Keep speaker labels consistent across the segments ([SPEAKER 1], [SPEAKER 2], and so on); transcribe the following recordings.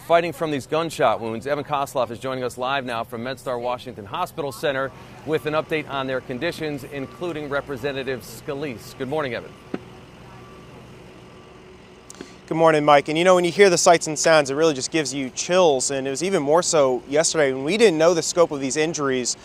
[SPEAKER 1] fighting from these gunshot wounds. Evan Kosloff is joining us live now from MedStar Washington Hospital Center with an update on their conditions, including Representative Scalise. Good morning, Evan.
[SPEAKER 2] Good morning, Mike. And you know, when you hear the sights and sounds, it really just gives you chills. And it was even more so yesterday when we didn't know the scope of these injuries.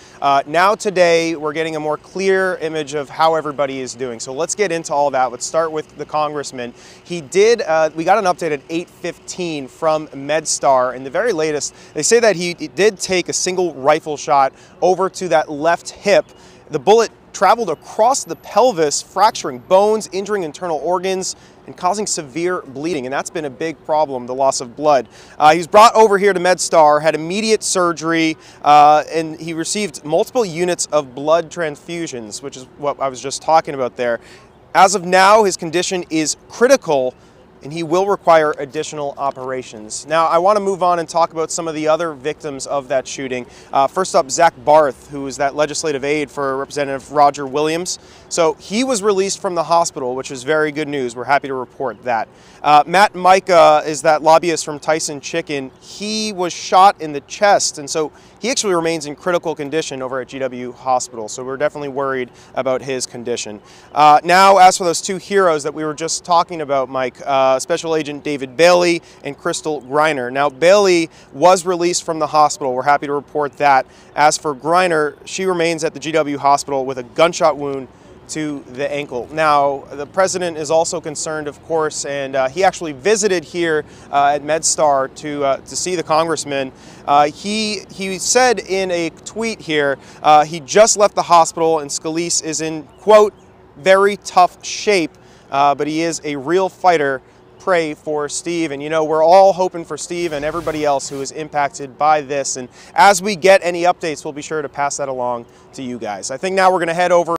[SPEAKER 2] Now today, we're getting a more clear image of how everybody is doing. So let's get into all that. Let's start with the congressman. We got an update at 8:15 from MedStar. And the very latest, they say that he did take a single rifle shot over to that left hip. The bullet traveled across the pelvis, fracturing bones, injuring internal organs, and causing severe bleeding. And that's been a big problem, the loss of blood. He was brought over here to MedStar, had immediate surgery, and he received multiple units of blood transfusions, which is what I was just talking about there. As of now, his condition is critical, and he will require additional operations. Now, I want to move on and talk about some of the other victims of that shooting. First up, Zach Barth, who is that legislative aide for Representative Roger Williams. So he was released from the hospital, which is very good news. We're happy to report that. Matt Micah is that lobbyist from Tyson Chicken. He was shot in the chest, and so he actually remains in critical condition over at GW Hospital. So we're definitely worried about his condition. Now, as for those two heroes that we were just talking about, Mike, Special Agent David Bailey and Crystal Griner. Now, Bailey was released from the hospital. We're happy to report that. As for Griner, she remains at the GW Hospital with a gunshot wound to the ankle. Now, the president is also concerned, of course, and he actually visited here at MedStar to see the congressman. He said in a tweet here, he just left the hospital and Scalise is in, quote, very tough shape, but he is a real fighter. Pray for Steve. And you know, we're all hoping for Steve and everybody else who is impacted by this. And as we get any updates, we'll be sure to pass that along to you guys. I think now we're going to head over